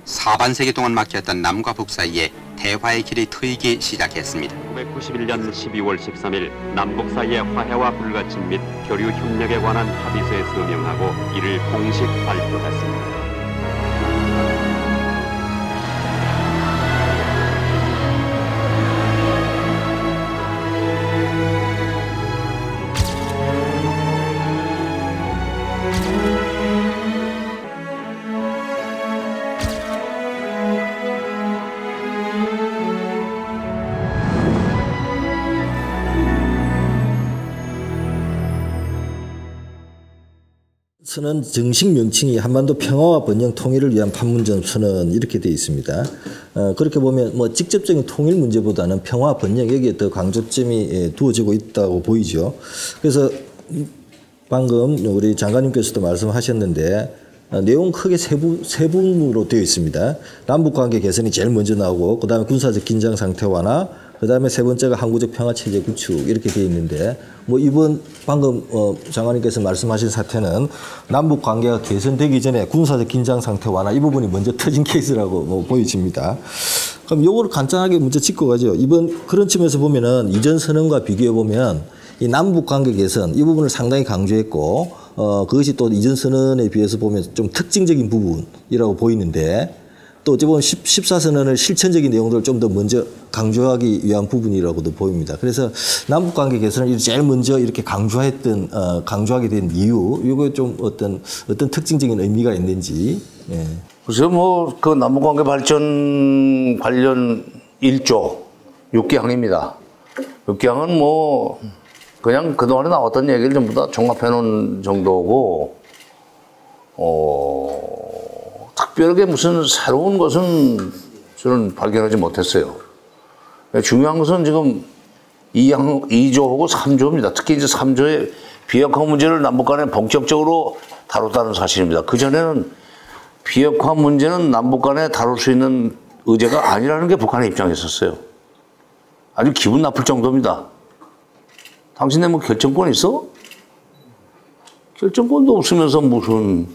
사반세기 동안 막혔던 남과 북 사이에 대화의 길이 트이기 시작했습니다. 1991년 12월 13일 남북 사이의 화해와 불가침 및 교류 협력에 관한 합의서에 서명하고 이를 공식 발표했습니다. 선언 정식 명칭이 한반도 평화와 번영 통일을 위한 판문점 선언 이렇게 되어 있습니다. 그렇게 보면 뭐 직접적인 통일 문제보다는 평화 번영 여기에 더 강조점이 두어지고 있다고 보이죠. 그래서 방금 우리 장관님께서도 말씀하셨는데 내용 크게 세 부분으로 되어 있습니다. 남북관계 개선이 제일 먼저 나오고 그다음에 군사적 긴장 상태 완화, 그다음에 세 번째가 항구적 평화 체제 구축 이렇게 되어 있는데 뭐 이번 방금 장관님께서 말씀하신 사태는 남북 관계가 개선되기 전에 군사적 긴장 상태 완화 이 부분이 먼저 터진 케이스라고 뭐 보여집니다. 그럼 요거를 간단하게 먼저 짚고 가죠. 이번 그런 측면에서 보면은 이전 선언과 비교해 보면 이 남북 관계 개선 이 부분을 상당히 강조했고 그것이 또 이전 선언에 비해서 보면 좀 특징적인 부분이라고 보이는데 또 어찌 보면 14선언을 실천적인 내용들을 좀 더 먼저 강조하기 위한 부분이라고도 보입니다. 그래서 남북관계 개선을 제일 먼저 이렇게 강조하게 된 이유, 이거 좀 어떤 특징적인 의미가 있는지. 예. 그래서 뭐 그 남북관계 발전 관련 1조 6개항입니다. 6개항은 뭐 그냥 그동안에 나왔던 얘기를 전부 다 종합해 놓은 정도고, 특별하게 무슨 새로운 것은 저는 발견하지 못했어요. 중요한 것은 지금 2조하고 3조입니다. 특히 이제 3조의 비핵화 문제를 남북 간에 본격적으로 다뤘다는 사실입니다. 그전에는 비핵화 문제는 남북 간에 다룰 수 있는 의제가 아니라는 게 북한의 입장이었어요. 아주 기분 나쁠 정도입니다. 당신네 뭐 결정권 있어? 결정권도 없으면서 무슨.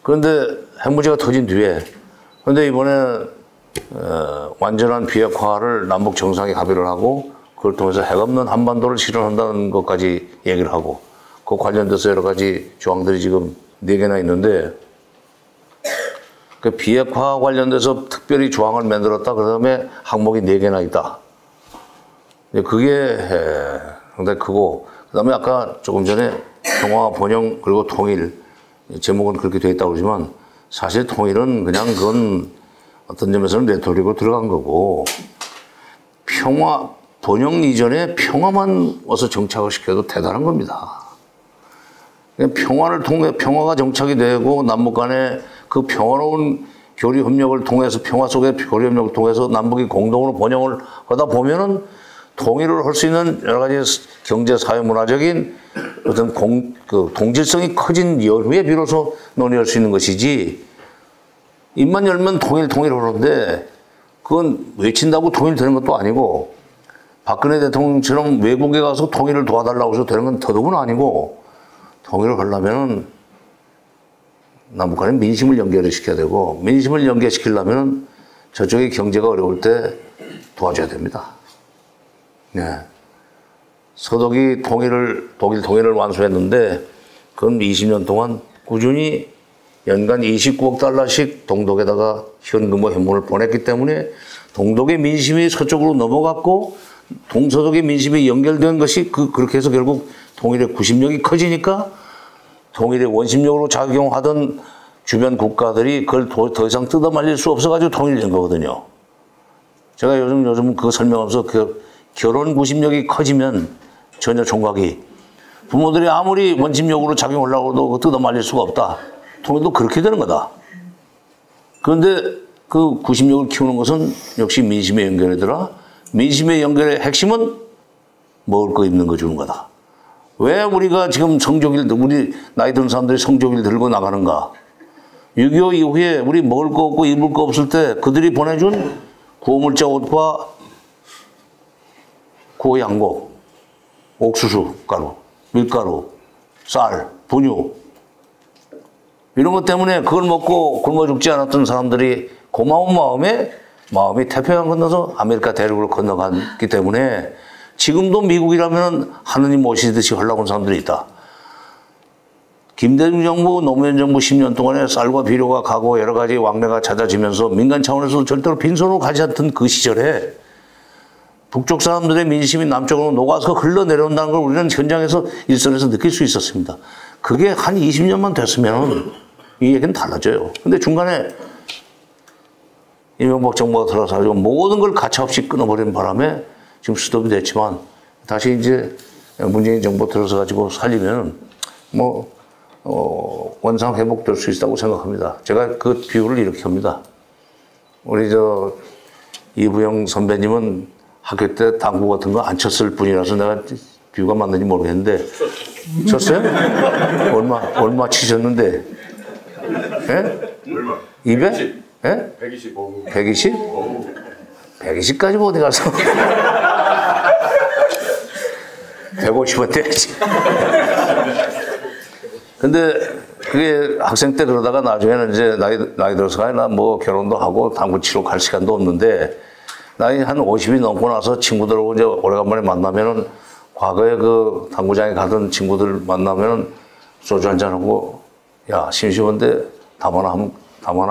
그런데 핵무제가 터진 뒤에, 그런데 이번에 완전한 비핵화를 남북 정상이 합의를 하고 그걸 통해서 핵 없는 한반도를 실현한다는 것까지 얘기를 하고 그 관련돼서 여러 가지 조항들이 지금 4개나 있는데 그 비핵화 관련돼서 특별히 조항을 만들었다. 그 다음에 항목이 4개나 있다. 그게 상당히 크고, 그 다음에 아까 조금 전에 평화, 번영, 그리고 통일 제목은 그렇게 되어 있다고 그러지만 사실 통일은 그냥 그건 어떤 점에서는 레토릭으로 들어간 거고, 평화, 번영 이전에 평화만 와서 정착을 시켜도 대단한 겁니다. 평화를 통해, 평화가 정착이 되고 남북 간에 그 평화로운 교류 협력을 통해서, 평화 속의 교류 협력을 통해서 남북이 공동으로 번영을 하다 보면은 통일을 할 수 있는 여러 가지 경제, 사회, 문화적인 어떤 동질성이 커진 연후에 비로소 논의할 수 있는 것이지, 입만 열면 통일 하는데 그건 외친다고 통일되는 것도 아니고, 박근혜 대통령처럼 외국에 가서 통일을 도와달라고 해서 되는 건 더더군 아니고, 통일을 하려면 남북 간에 민심을 연결을 시켜야 되고, 민심을 연결시키려면 저쪽의 경제가 어려울 때 도와줘야 됩니다. 네. 서독이 독일 통일을 완수했는데, 그건 20년 동안 꾸준히 연간 29억 달러씩 동독에다가 현금과 현물을 보냈기 때문에 동독의 민심이 서쪽으로 넘어갔고, 동서독의 민심이 연결된 것이 그렇게 해서 결국 통일의 구심력이 커지니까 통일의 원심력으로 작용하던 주변 국가들이 그걸 더 이상 뜯어말릴 수 없어가지고 통일된 거거든요. 제가 요즘 그거 설명하면서 결혼 구심력이 커지면 전혀 총각이 부모들이 아무리 원심력으로 작용하려고 해도 뜯어말릴 수가 없다. 통일도 그렇게 되는 거다. 그런데 그 구심력을 키우는 것은 역시 민심의 연결이더라. 민심의 연결의 핵심은 먹을 거 입는 거 주는 거다. 왜 우리가 지금 우리 나이 든 사람들이 성조기를 들고 나가는가? 6.25 이후에 우리 먹을 거 없고 입을 거 없을 때 그들이 보내준 구호물자 옷과 구호양복, 옥수수 가루, 밀가루, 쌀, 분유, 이런 것 때문에 그걸 먹고 굶어 죽지 않았던 사람들이 고마운 마음이 태평양 건너서 아메리카 대륙으로 건너갔기 때문에 지금도 미국이라면 하느님 오시듯이 하려고 하는 사람들이 있다. 김대중 정부, 노무현 정부 10년 동안에 쌀과 비료가 가고 여러 가지 왕래가 찾아지면서 민간 차원에서 절대로 빈손으로 가지 않던 그 시절에 북쪽 사람들의 민심이 남쪽으로 녹아서 흘러내려온다는 걸 우리는 현장에서 일선에서 느낄 수 있었습니다. 그게 한 20년만 됐으면 이 얘기는 달라져요. 근데 중간에 이명박 정부가 들어서 모든 걸 가차없이 끊어버리는 바람에 지금 스톱이 됐지만 다시 이제 문재인 정부 들어서 가지고 살리면 원상 회복될 수 있다고 생각합니다. 제가 그 비유를 이렇게 합니다. 우리 이부영 선배님은 학교 때 당구 같은 거 안 쳤을 뿐이라서 내가 비유가 맞는지 모르겠는데 쳤어요? 얼마 치셨는데? 예? 얼마? 200? 예? 120. 120? 120까지 어디 가서 150원 떼야지. 근데 그게 학생 때 그러다가 나중에는 이제 나이 들어서 나 결혼도 하고 당구 치러 갈 시간도 없는데 나이 한 50이 넘고 나서 친구들하고 이제 오래간만에 만나면은 과거에 그 당구장에 가던 친구들 만나면은 소주 한잔하고 야, 심심한데 다마나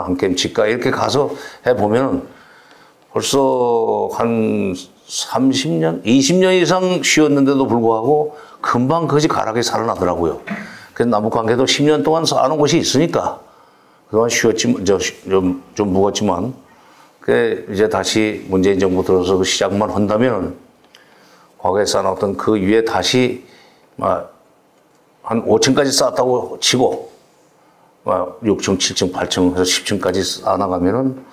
한 게임 칠까? 이렇게 가서 해보면은 벌써 한 30년, 20년 이상 쉬었는데도 불구하고 금방 그것이 가락이 살아나더라고요. 그래서 남북 관계도 10년 동안 쌓아놓은 것이 있으니까 그동안 쉬었지만, 좀 묵었지만, 이제 다시 문재인 정부 들어서 그 시작만 한다면 과거에 쌓아놨던 그 위에 다시 한 5층까지 쌓았다고 치고 6층, 7층, 8층 해서 10층까지 쌓아나가면은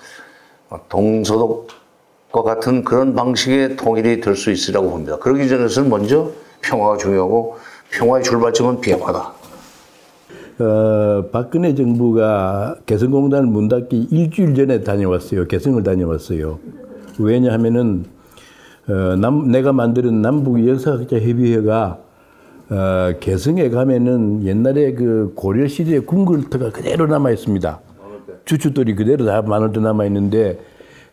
동서독과 같은 그런 방식의 통일이 될 수 있으리라고 봅니다. 그러기 전에서는 먼저 평화가 중요하고 평화의 출발점은 비핵화다. 박근혜 정부가 개성공단을 문 닫기 일주일 전에 다녀왔어요. 개성을 다녀왔어요. 왜냐하면은 내가 만드는 남북 역사학자 협의회가 개성에 가면은 옛날에 그 고려 시대의 궁궐터가 그대로 남아 있습니다. 주춧돌이 그대로 다 많을때 남아 있는데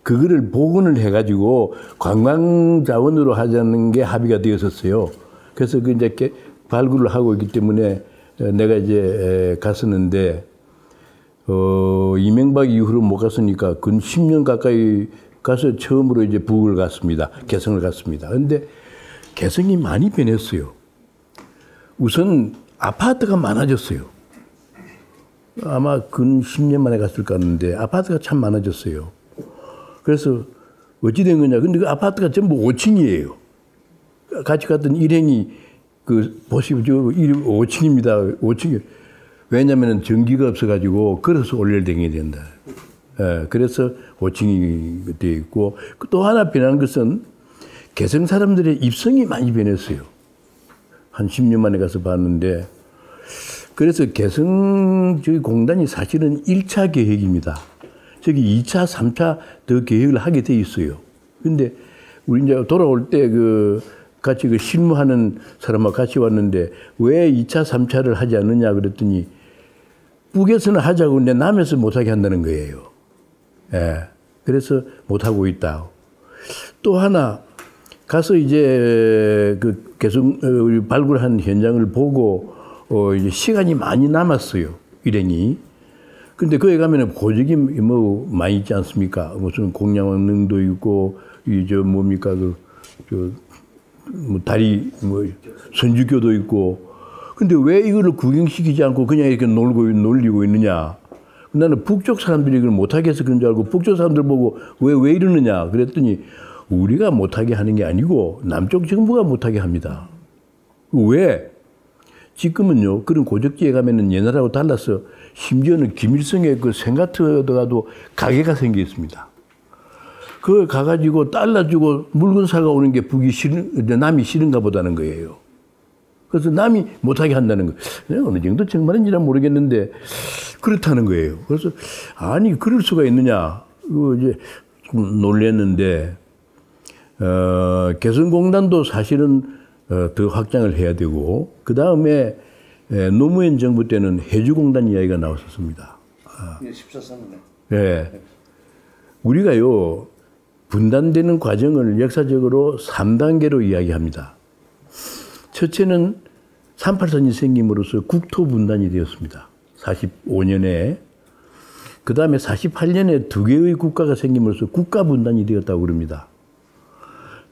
그거를 복원을 해가지고 관광 자원으로 하자는 게 합의가 되었었어요. 그래서 그 이제 발굴을 하고 있기 때문에 내가 이제 갔었는데 이명박 이후로 못 갔으니까 근 10년 가까이 가서 처음으로 이제 북을 갔습니다. 개성을 갔습니다. 그런데 개성이 많이 변했어요. 우선 아파트가 많아졌어요. 아마 근 10년 만에 갔을 것 같은데 아파트가 참 많아졌어요. 그래서 어찌 된 거냐. 근데 그 아파트가 전부 5층이에요. 같이 갔던 일행이 보시죠. 5층입니다. 5층이. 왜냐면은 전기가 없어가지고 걸어서 올려다녀야 된다. 예, 그래서 5층이 되어 있고 또 하나 변한 것은 개성 사람들의 입성이 많이 변했어요. 한 10년 만에 가서 봤는데 그래서 개성 저기 공단이 사실은 1차 계획입니다. 저기 2차, 3차 더 계획을 하게 돼 있어요. 근데 우리 이제 돌아올 때 같이 실무하는 사람하고 같이 왔는데 왜 2차, 3차를 하지 않느냐 그랬더니 북에서는 하자고 근데 남에서 못하게 한다는 거예요. 예. 그래서 못하고 있다. 또 하나 가서 이제 개성 발굴한 현장을 보고 이제 시간이 많이 남았어요. 일행이. 근데 거기 가면은 고적이 많이 있지 않습니까? 무슨 공양왕릉도 있고 다리 선주교도 있고. 근데 왜 이거를 구경시키지 않고 그냥 이렇게 놀리고 있느냐? 나는 북쪽 사람들이 이걸 못하게 해서 그런 줄 알고 북쪽 사람들 보고 왜 이러느냐? 그랬더니 우리가 못하게 하는 게 아니고 남쪽 정부가 못하게 합니다. 왜? 지금은요, 그런 고적지에 가면은 옛날하고 달라서 심지어는 김일성의 그 생가트에다가도 가게가 생겨 있습니다. 그걸 가가지고 달러 주고 물건 사가 오는 게 남이 싫은가 보다는 거예요. 그래서 남이 못하게 한다는 거예요. 어느 정도 정말인지는 모르겠는데 그렇다는 거예요. 그래서 아니 그럴 수가 있느냐 이제 좀 놀랐는데 개성공단도 사실은 더 확장을 해야 되고 그 다음에 노무현 정부 때는 해주공단 이야기가 나왔었습니다. 14선이네. 예. 우리가요, 분단되는 과정을 역사적으로 3단계로 이야기합니다. 첫째는 38선이 생김으로써 국토 분단이 되었습니다. 45년에. 그 다음에 48년에 2개의 국가가 생김으로써 국가 분단이 되었다고 그럽니다.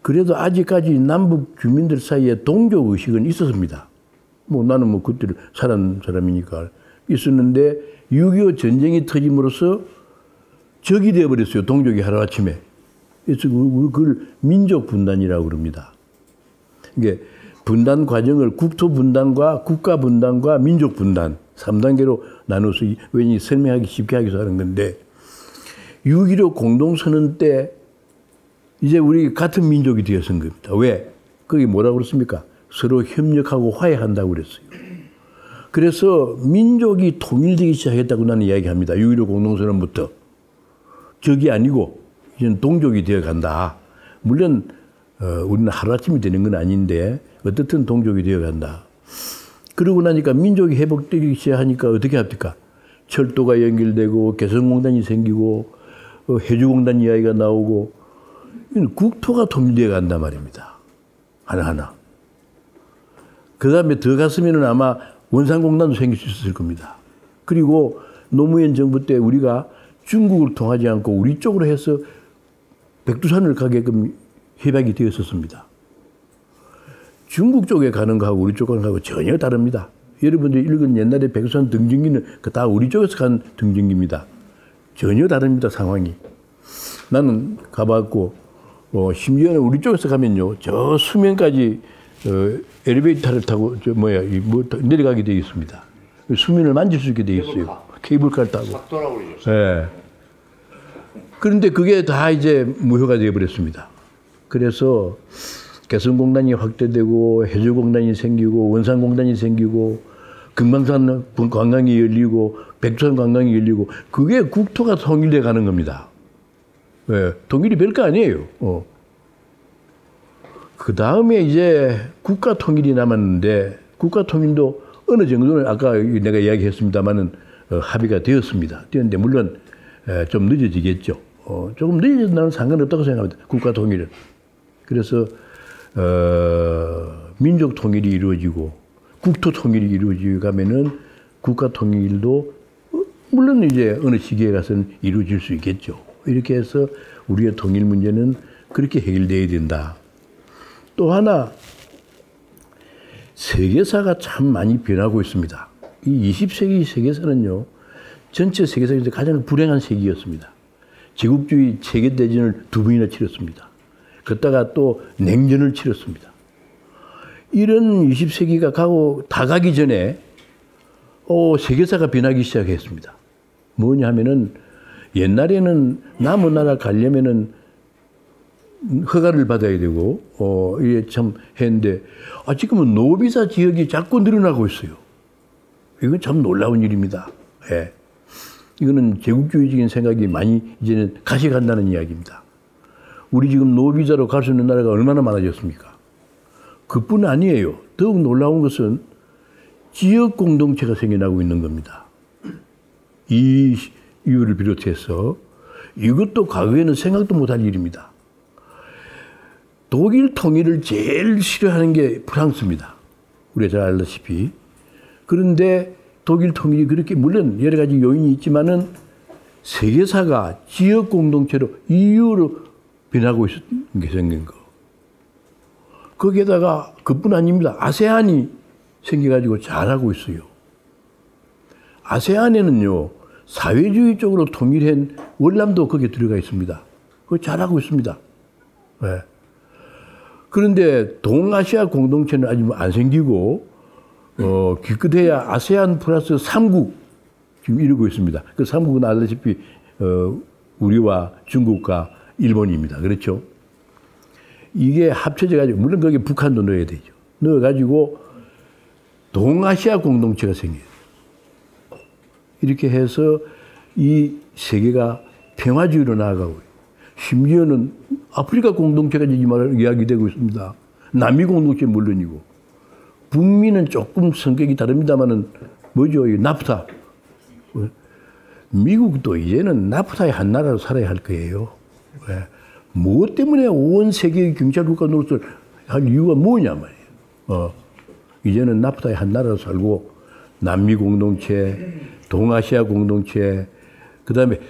그래도 아직까지 남북 주민들 사이에 동족 의식은 있었습니다. 나는 그때 살았는 사람이니까 있었는데 6.25 전쟁이 터짐으로써 적이 되어버렸어요. 동족이 하루아침에. 그래서 그걸 민족 분단이라고 그럽니다. 이게 분단 과정을 국토 분단과 국가 분단과 민족 분단 3단계로 나눠서 왠지 설명하기 쉽게 하기 위해서 하는 건데 6.15 공동선언 때 이제 우리 같은 민족이 되었은 겁니다. 왜? 그게 뭐라고 그랬습니까? 서로 협력하고 화해한다고 그랬어요. 그래서 민족이 통일되기 시작했다고 나는 이야기합니다. 6.15 공동선언부터. 적이 아니고 이제는 동족이 되어간다. 물론 우리는 하루아침이 되는 건 아닌데 어떻든 동족이 되어간다. 그러고 나니까 민족이 회복되기 시작하니까 어떻게 합니까? 철도가 연결되고 개성공단이 생기고 해주공단 이야기가 나오고 국토가 통일되어 간단 말입니다. 하나하나. 그 다음에 더 갔으면 아마 원산공단도 생길 수 있었을 겁니다. 그리고 노무현 정부 때 우리가 중국을 통하지 않고 우리 쪽으로 해서 백두산을 가게끔 협약이 되었었습니다. 중국 쪽에 가는 거하고 우리 쪽에 가는 거하고 전혀 다릅니다. 여러분들이 읽은 옛날에 백두산 등진기는 다 우리 쪽에서 간 등진기입니다. 전혀 다릅니다, 상황이. 나는 가봤고, 심지어는 우리 쪽에서 가면요, 저 수면까지 엘리베이터를 타고 내려가게 되어 있습니다. 수면을 만질 수 있게 되어 있어요. 케이블카를 타고. 삭도라고 그러죠. 예. 그런데 그게 다 이제 무효가 되어버렸습니다. 그래서 개성공단이 확대되고 해주공단이 생기고 원산공단이 생기고 금강산 관광이 열리고 백두산 관광이 열리고 그게 국토가 통일돼 가는 겁니다. 예. 통일이 별거 아니에요. 그 다음에 이제 국가 통일이 남았는데 국가 통일도 어느 정도는 아까 내가 이야기했습니다만은 합의가 되었습니다. 되었는데 물론 좀 늦어지겠죠. 조금 늦어져도 나는 상관없다고 생각합니다. 국가 통일은. 그래서 민족 통일이 이루어지고 국토 통일이 이루어지고 가면은 국가 통일도 물론 이제 어느 시기에 가서는 이루어질 수 있겠죠. 이렇게 해서 우리의 통일 문제는 그렇게 해결돼야 된다. 또 하나 세계사가 참 많이 변하고 있습니다. 이 20세기 세계사는요. 전체 세계사에서 가장 불행한 세기였습니다. 제국주의 세계대전을 2번이나 치렀습니다. 그러다가 또 냉전을 치렀습니다. 이런 20세기가 다 가기 전에 세계사가 변하기 시작했습니다. 뭐냐 하면은 옛날에는 남은 나라 가려면은 허가를 받아야 되고 이게 참 했는데 지금은 노비자 지역이 자꾸 늘어나고 있어요. 이건 참 놀라운 일입니다. 예. 이거는 제국주의적인 생각이 많이 이제는 가시간다는 이야기입니다. 우리 지금 노비자로 갈 수 있는 나라가 얼마나 많아졌습니까? 그뿐 아니에요. 더욱 놀라운 것은 지역 공동체가 생겨나고 있는 겁니다. 이 이유를 비롯해서 이것도 과거에는 생각도 못할 일입니다. 독일 통일을 제일 싫어하는 게 프랑스입니다. 우리가 잘 알다시피. 그런데 독일 통일이 그렇게 물론 여러 가지 요인이 있지만은 세계사가 지역 공동체로 EU로 변하고 있는 게 생긴 거. 거기에다가 그뿐 아닙니다. 아세안이 생겨가지고 잘하고 있어요. 아세안에는요 사회주의 쪽으로 통일한 월남도 거기에 들어가 있습니다. 그거 잘하고 있습니다. 네. 그런데 동아시아 공동체는 아직 안 생기고 기껏해야 아세안 플러스 3국 지금 이루고 있습니다. 그 3국은 알다시피 우리와 중국과 일본입니다. 그렇죠? 이게 합쳐져 가지고 물론 거기에 북한도 넣어야 되죠. 넣어 가지고 동아시아 공동체가 생겨요. 이렇게 해서 이 세계가 평화주의로 나아가고 심지어는 아프리카 공동체가 이야기되고 있습니다. 남미 공동체 물론이고 북미는 조금 성격이 다릅니다만은 뭐죠? 이 나프타. 미국도 이제는 나프타의 한 나라로 살아야 할 거예요. 왜? 무엇 때문에 온 세계의 경찰국가 노릇을 할 이유가 뭐냐 말이에요. 이제는 나프타의 한 나라로 살고 남미 공동체, 동아시아 공동체, 그다음에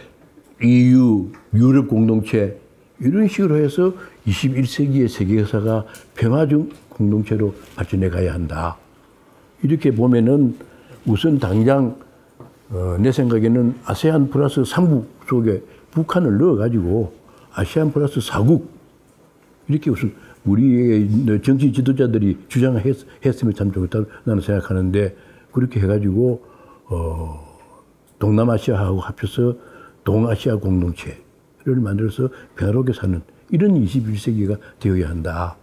EU, 유럽 공동체 이런 식으로 해서 21세기의 세계사가 평화적 공동체로 발전해 가야 한다. 이렇게 보면은 우선 당장 내 생각에는 아세안 플러스 3국 속에 북한을 넣어가지고 아세안 플러스 4국 이렇게 우선 우리의 정치 지도자들이 주장했으면 참 좋겠다고 나는 생각하는데 그렇게 해가지고 동남아시아하고 합쳐서 동아시아 공동체를 만들어서 평화롭게 사는 이런 21세기가 되어야 한다.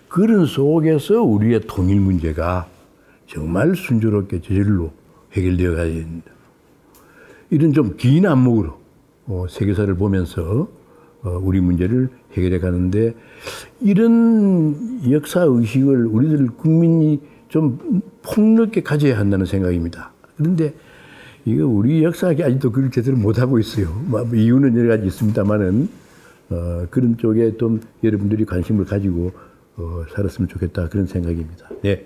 그런 속에서 우리의 통일 문제가 정말 순조롭게 저절로 해결되어 가야 됩니다. 이런 좀 긴 안목으로 세계사를 보면서 우리 문제를 해결해 가는데 이런 역사 의식을 우리들 국민이 좀 폭넓게 가져야 한다는 생각입니다. 그런데 이거 우리 역사학이 아직도 그걸 제대로 못하고 있어요. 이유는 여러 가지 있습니다만은 그런 쪽에 좀 여러분들이 관심을 가지고 살았으면 좋겠다 그런 생각입니다. 네.